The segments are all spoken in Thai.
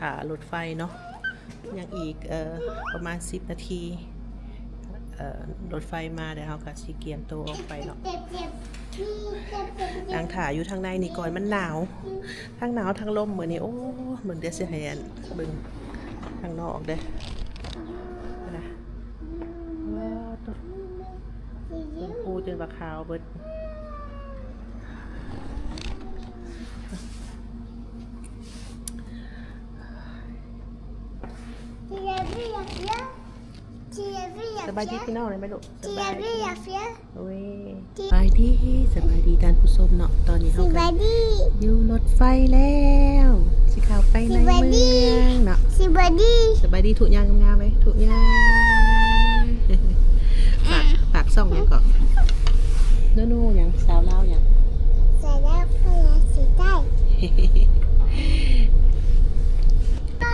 ถ่ารถไฟเนาะยังอีกประมาณ10 นาทีรถไฟมาเดี๋ยวเราก็สิเกียมตัวออกไปเนาะนางถ่ายอยู่ทางในนี่ก่อนมันหนาวทั้งหนาวทั้งลมเหมือนนี่โอ้เหมือนเดซเฮียนเบิ่งทางนอกเด้นะว้าวตัวปูจนว่าขาวเบิดสบายดีพี่น้องเลยไหมลูกสบายดีโอ้ยสบายดีท่านผู้ชมเนาะตอนนี้เขากันอยู่รถไฟแล้วสิเข้าไปในเมืองเนาะสบายดีถูกยางงามๆไหมถูกยางปากซ่องยังก่อนนู่นยังสาวเล่ายัง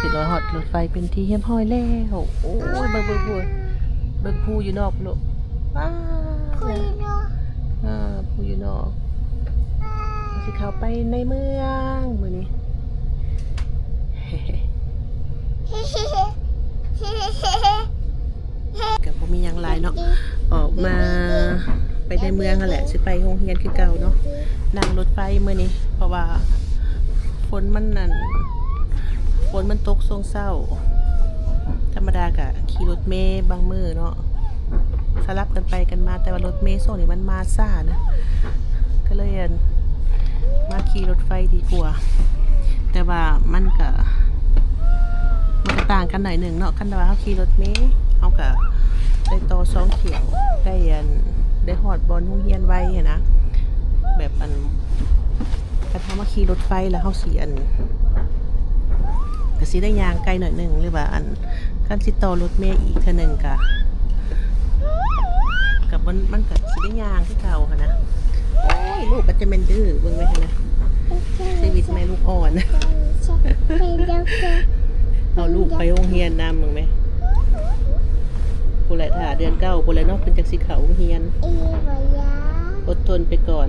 คือรถไฟเป็นที่เฮี้ยมห้อยแล้วโอ้ยเบิ่งพูอยู่นอกลูกว้าวพูอยู่นอกสิเข้าไปในเมืองมื้อนี้กับบ่มีหยังหลายเนาะออกมาไปในเมืองนั่นแหละสิไปโรงเรียนคือเก่าเนาะนั่งรถไฟมื้อนี้เพราะว่าฝนมันตกช่วงเช้าธรรมดากะขี่รถเมล์บางมื้อเนาะสลับกันไปกันมาแต่ว่ารถเมล์โซนนี้มันมาซ่านะก็เลยมาขี่รถไฟดีกว่าแต่ว่ามันก็ต่างกันหน่อยหนึ่งเนาะคันว่าเขาขี่รถเมล์เขาก็ได้ต่อ2 เที่ยวได้ฮอดบอนโรงเรียนไว้นะแบบถ้าเขามาขี่รถไฟแล้วเขาสิก็สิได้ยางไกลหน่อยหนึ่งหรือว่าคันสิต่อรถเมล์อีกเท่านึงกับมันก็สิได้ยางที่เก่าค่ะนะโอ้ยลูกก็จะเป็นดื้อเบิ่งไว้ค่ะนะชีวิตแม่ลูกอ่อนเอาลูกไปโรงเรียนนำมึงไหมผู้ใหญ่ถ่าเดือน9ผู้ใหญ่นอกเพิ่นจักสิเข้าโรงเรียนอดทนไปก่อน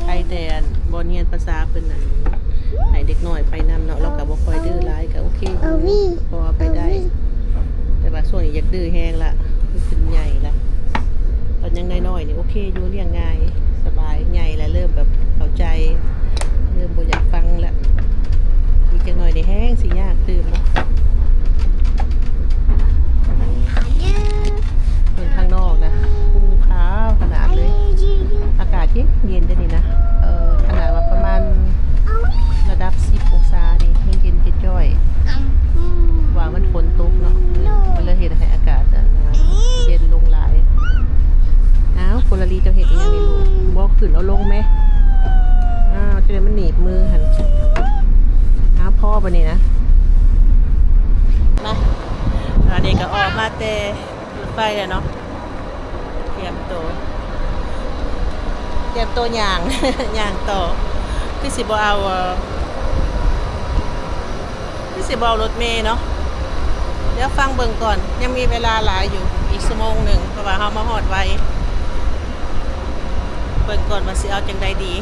ใครแต่บ่เรียนภาษาเพิ่นน่ะให้เด็กน้อยไปนำเนาะเราก็บ่ค่อยดื้อหลายก็โอเคพอไปได้แต่ว่าส่วนนี้อยากดื้อแฮงละเป็นใหญ่ละตอนยังน้อยๆนี่โอเคอยู่เลี้ยงง่ายสบายใหญ่แล้วเริ่มแบบเข้าใจเริ่มบ่อยากฟังละอีกจังหน่อยนี่แห้งสิยากตื่นเนาะเห็นข้างนอกนะภูเขาขนาดเลยอากาศเย็นๆด้วยนี่นะขนาดว่าประมาณระดับ10 องศานี่เย็นๆจ้อยๆว่ามันฝนตกเนาะมันเลยเห็นให้อากาศเย็นลงหลายอ้าวโพลารีจะเห็นยังไงลูกบอกขึ้นเอาลงไหมจะเป็นมันหนีบมือหันอ้าวพ่อปะนี่นะมาตอนนี้ก็ออกมาเตะรถไฟเลยเนาะเตรียมตัวอย่าง อย่างต่อพี่สิบเอารถเมล์เนาะเดี๋ยวฟังเบิ่งก่อนยังมีเวลาหลายอยู่อีก1 ชั่วโมงเพราะว่าเฮามาฮอดไวเบิ่งก่อนว่าสิเอาจังใดดี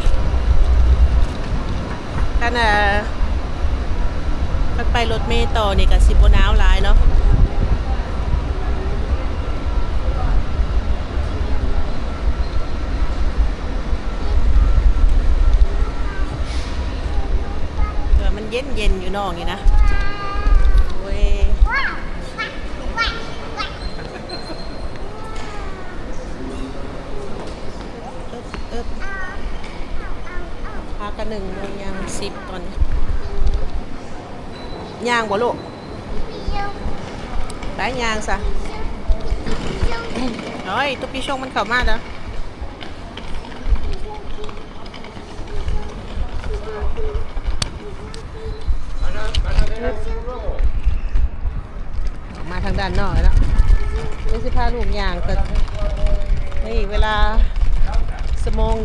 คันไปรถเมล์ต่อนี่ก็สิบ่หนาวหลายเนาะมันเย็นอยู่นอกนี่นะโอ้ยพากัน1 โมงยัง10ตอนย่างบ่ลูกได้ย่างซะโอ้ยตุ๊กปีชงมันเข้ามาแล้วมาทางด้านนอกแล้วนี่สิพาลูกย่างก็นี่เวลา1 โมง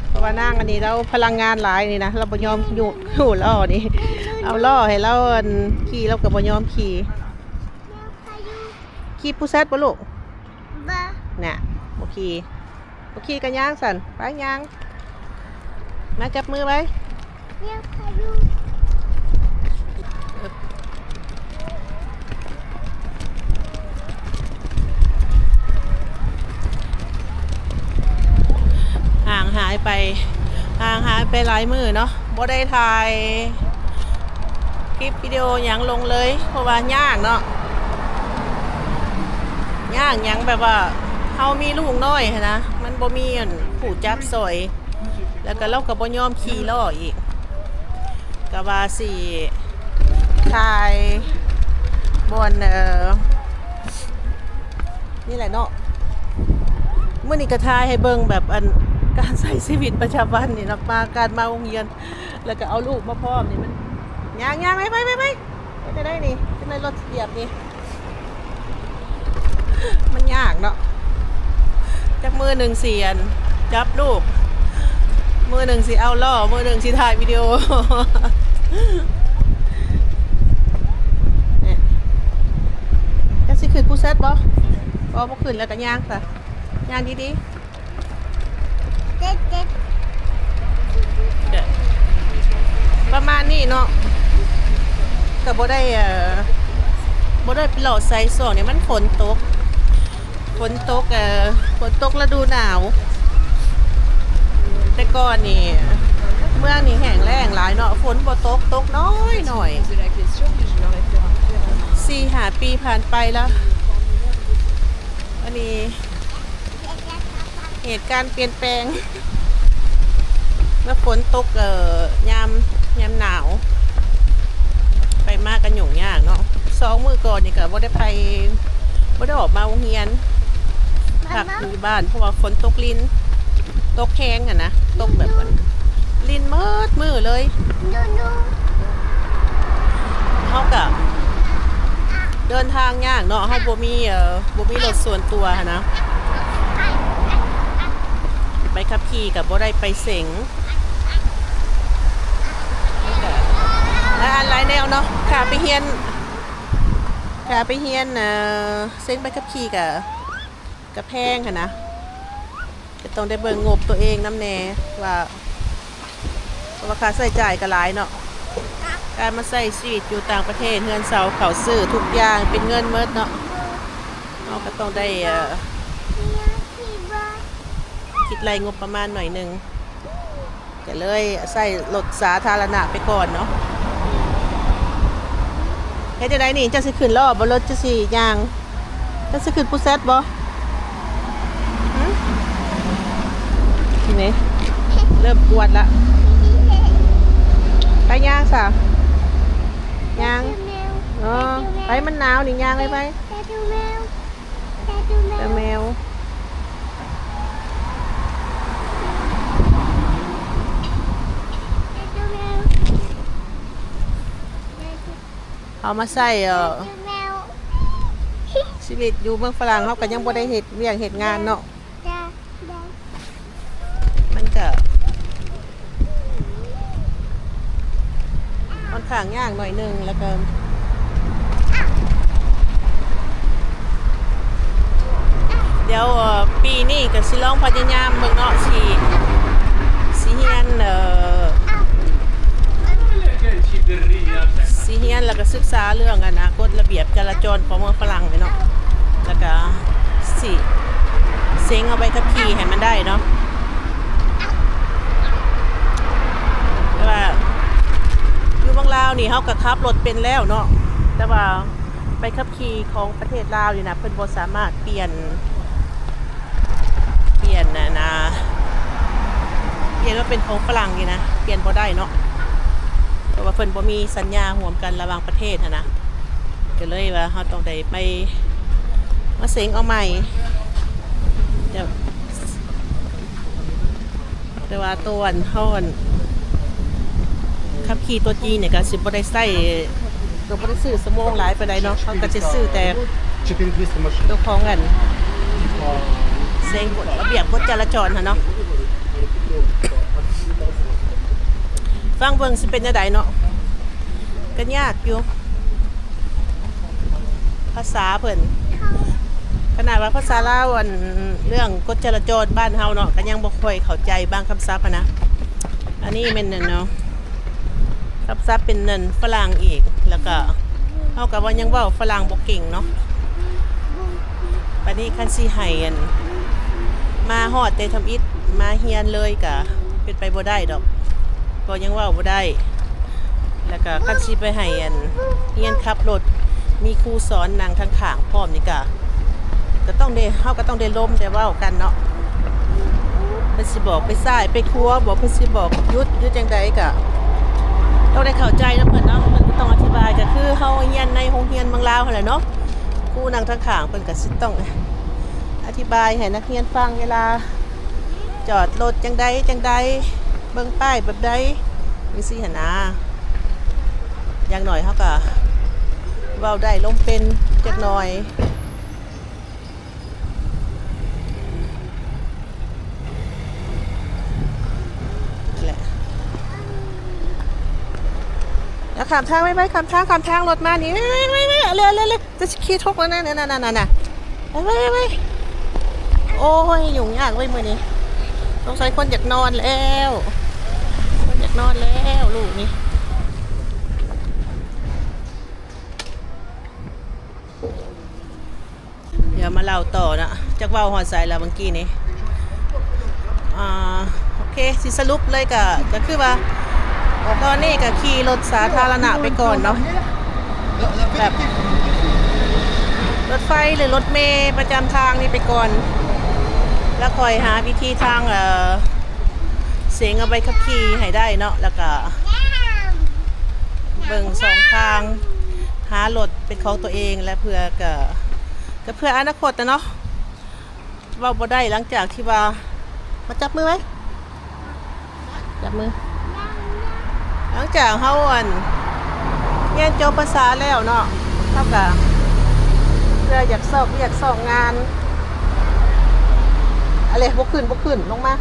เพราะว่านั่งอันนี้เราพลังงานหลายนี่นะเราบ่ยอมอยู่ล้อนี่เอาล้อให้เราขี่เราก็บ่ยอมขี่ผู้แซดบ่ลูกน่ะบ่ขี่กันย่างสั่นไปย่าง มาจับมือไว้ห่างหายไปหลายมือเนาะบ่ได้ถ่ายคลิปวิดีโอหยังลงเลยเพราะว่ายากเนาะยากหยังแบบว่าเฮามีลูกน้อยนะมันบ่มีผู้จับซอยแล้วก็เราก็บ่ยอมขี่ล้ออีกก็ว่าสิถ่ายบนนี่แหละเนาะเมื่อนี้ก็ถ่ายให้เบิ่งแบบการใช้ชีวิตประจำวันนี่เนาะมาการมาโรงเรียนแล้วก็เอาลูกมาพร้อมนี่มันย่างไปจะได้นี่จะได้รถเหยียบนี่มันยากเนาะจับมือหนึ่งเสียนจับลูกมือหนึ่งสิเอาล่อมือหนึ่งสิถ่ายวิดีโอเนี่ยจะสิขึ้นผู้เซตบ่ขึ้นแล้วก็ย่างค่ะย่างดีๆประมาณนี้เนาะแต่บ่ได้ไปหล่อไซส์2เนี่ยมันฝนตกฤดูหนาวแต่ก่อนนี่เมืองนี่แห้งแล้งหลายเนาะฝนบ่ตกน้อย 4-5 ปีผ่านไปแล้วอันนี้เหตุการณ์เปลี่ยนแปลงเมื่อฝนตกยามหนาวไปมากกันหยุ่งยากเนาะ2 มื้อก่อนนี่ก็บ่ได้ออกมาโรงเรียนพักอยู่บ้านเพราะว่าฝนตกลิ้นตกแห้งอ่ะนะตกแบบลิ้นมือเลยเฮาก็เดินทางยากเนาะเฮาบ่มีรถส่วนตัวนะไปขับขี่กับบ่ได้ไปเสงและอันหลายแนวเนาะขาไปเฮียนเซ็งไปขับขี่กับแพงค่ะนะก็ต้องได้เบิ่งงบตัวเองน้ำแน่ว่าค่าใช้จ่ายก็หลายเนาะการมาใช้ชีวิตอยู่ต่างประเทศเฮือนเสาเขาซื้อทุกอย่างเป็นเงินหมดเนาะเราก็ต้องได้คิดไล่งบประมาณหน่อยนึงก็เลยใส่รถสาธารณะไปก่อนเนาะเฮ็ดจังได๋นี่จะสิขึ้นล้อบ่รถจะสิย่างจะสิขึ้นผู้เซตบ่นี่เริ่มปวดละไปย่างซะย่างไปมันหนาวนี่ย่างเลยไปแต่แมวเอามาใส่ชีวิตอยู่เมืองฝรั่งเขาก็ยังบ่ได้เฮ็ดเวียกเฮ็ดงานเนาะมันก็ค่อนข้างยากหน่อยนึงแล้วก็เดี๋ยวปีนี้ก็สิลองพยายามเบิ่งเนาะสิเฮียนแล้วก็ศึกษาเรื่องกฎระเบียบจราจรของเมืองฝรั่งไปเนาะแล้วก็สิเซ็งเอาไปขับขี่ให้มันได้เนาะแต่ว่าอยู่บางลาวนี่เขาก็ขับรถเป็นแล้วเนาะแต่ว่าไปขับขี่ของประเทศลาวนี่นะเพิ่นบ่สามารถเปลี่ยนว่าเป็นของฝรั่งนี่นะเปลี่ยนบ่ได้เนาะเพราะว่าเพิ่นบ่มีสัญญาร่วมกันระหว่างประเทศนะก็เลยว่าเราต้องได้ไปมาเซ็งเอาใหม่แต่ว่าตัวเฮาขับขี่ตัวจีนเนี่ยก็สิบ่ได้ใช้ก็บ่ได้ซื้อสมองหลายปานใดเนาะเขาก็จะซื้อแต่ตัวของเซ็งกฎระเบียบกฎจราจรเนาะฟังเบิ่งสิเป็นจังไดเนาะก็ยากอยู่ภาษาเพิ่นขนาดว่าภาษาลาวเรื่องกฎจราจรบ้านเฮาเนาะก็ยังบ่ค่อยเข้าใจบางคำศัพท์นะ อันนี้เป็นเนาะซับเป็นเนินฝรั่งอีกแล้วก็เท่ากับว่ายังว่าฝรั่งบ่เก่งเนาะปันนี้คันซีไฮอันมาฮอดแต่ทำอิฐมาเฮียนเลยกะเป็นไปบ่ได้ดอกก็ยังว่าบ่ได้แล้วก็คันซีไปให้อันเฮียนขับรถมีครูสอนนั่งทางข้างพร้อมนี่ก็ต้องได้เฮาก็ต้องได้ล้มแต่ว่ากันเนาะเพิ่นสิบอกไปซ้ายไปครัวบอกเพิ่นสิบอกหยุดจังไดก็ต้องได้เข้าใจนะเพิ่นเนาะเพิ่นก็ต้องอธิบายก็คือเฮาเรียนในโรงเรียนเมืองลาวหั่นแหละเนาะครูนั่งทางข้างเพิ่นก็สิต้องอธิบายให้นักเรียนฟังเวลาจอดรถจังใดเบิ่งป้ายแบบใดจังซี่หั่นนะอย่างหน่อยเฮาก็เว้าได้ลมเป็นจักหน่อยแล้วข้ามทางไม่ข้ามทางรถมานี่ไม่เร็วจะขี่ทุกแล้วน่ะไปโอ้ยยุ่งยากเว้ยมื้อนี้ต้องใช้คนอยากนอนแล้วลูกนี่เดี๋ยวมาเล่าต่อนะจักเว้าฮอดใส่แล้วเมื่อกี้นี้โอเคสิสรุปเลยก็คือว่าตอนนี้ก็ขี่รถสาธารณะไปก่อนเนาะแบบรถไฟหรือรถเมล์ประจำทางนี่ไปก่อนแล้วคอยหาวิธีทางเสียงเอาใบขับขี่ให้ได้เนาะแล้วก็เบิ่งสองทางหารถเป็นของตัวเองและเพื่อก็เพื่ออนาคตนะเนาะว่าบ่ได้หลังจากที่ว่ามาจับมือไหมจับมือหลังจากเฮาเรียนจบภาษาแล้วเนาะเท่ากับเพื่ออยากสอบงานอะไรบ่ขึ้นลงมา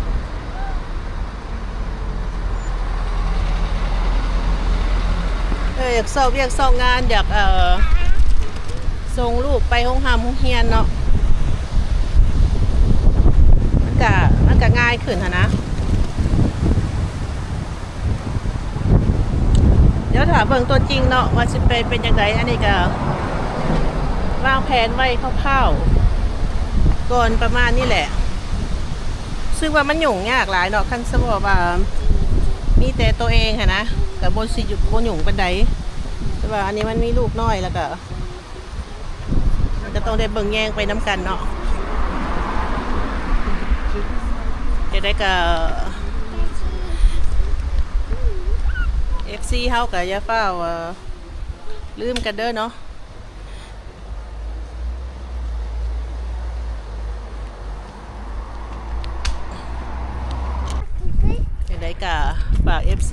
อยากสอบงานอยากส่งลูกไปโรงเรียนเนาะมันก็ง่ายขึ้นนะ เดี๋ยวถามเบิ่งตัวจริงเนาะว่าสิเป็นยังไงอันนี้ก็วางแผนไว้คร่าวๆก่อนประมาณนี้แหละซึ่งว่ามันยุ่งยากหลายเนาะคันสมมุติว่ามีแต่ตัวเองค่ะนะกับบนสิอยู่บนยุ่งบันไดแต่ว่าอันนี้มันมีลูกน้อยแล้วก็มันจะต้องได้เบิ่งแย่งไปน้ำกันเนาะจะได้กับFC เฮาก็อย่าเฝ้าลืมกันเด้อเนาะอย่างไรก็ฝาก FC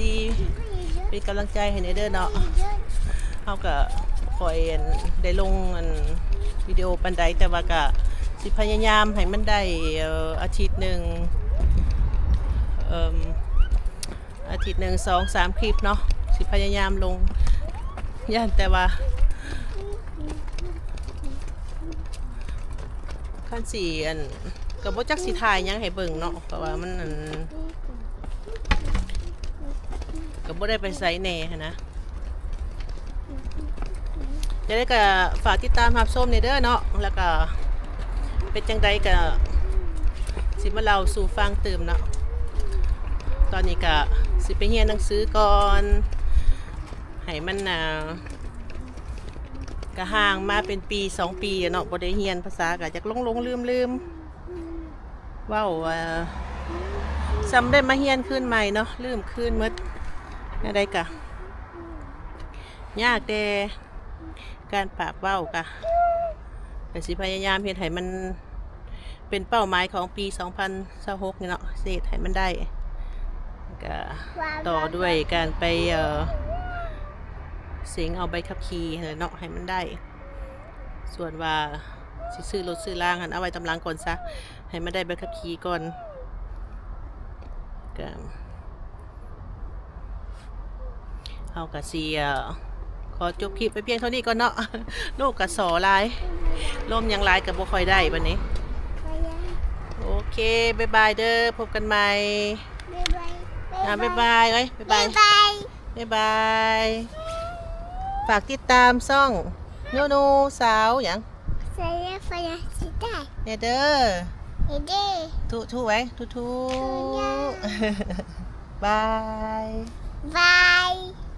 เป็นกำลังใจให้ในเด้อเนาะเฮาก็คอยได้ลงวิดีโอปันใดแต่ว่าก็สิพยายามให้มันได้อาทิตย์หนึ่ง2-3 คลิปเนาะสิพยายามลงย่านแต่ว่าขั้นสี่กับบ่จักสิถ่ายยังให้เบิ่งเนาะเพราะว่ามันกับบ่ได้ไปไสแน่นะจะได้ก็ฝากติดตามรับชมในเด้อเนาะแล้วก็เป็นจังใดก็สิมาเล่าสู่ฟังเติมเนาะตอนนี้ก็สิไปเรียนหนังสือก่อนให้มันก็ห่างมาเป็นปี2 ปีเนาะบ่ได้เรียนภาษาก็จักลงลืมว้าวซ้ำได้มาเรียนขึ้นใหม่เนาะลืมขึ้นหมดได้กะยากแต่การปากเว้ากะแต่สิพยายามเฮ็ดให้มันเป็นเป้าหมายของปี2026นี่เนาะเสร็จให้มันได้ก็ต่อด้วยการไปเสียงเอาใบขับขี่เนาะให้มันได้ส่วนว่าสิซื้อรถซื้อล่างเอาไว้ตำลังก่อนซะให้มันได้ใบขับขี่ก่อนก็เอากะสิขอจบคลิปไปเพียงเท่านี้ก่อนเนาะลูกกะสอลายลมยังลายกับบ่ค่อยได้บัดนี้โอเคบ๊ายบายเด้อพบกันใหม่บ๊ายบาย บ๊ายบายไว้บ๊ายบายบ๊ายบายฝากติดตามซ่องโนโนสาวอย่างเนี่ยเด้อทุไว้ทุบายBye.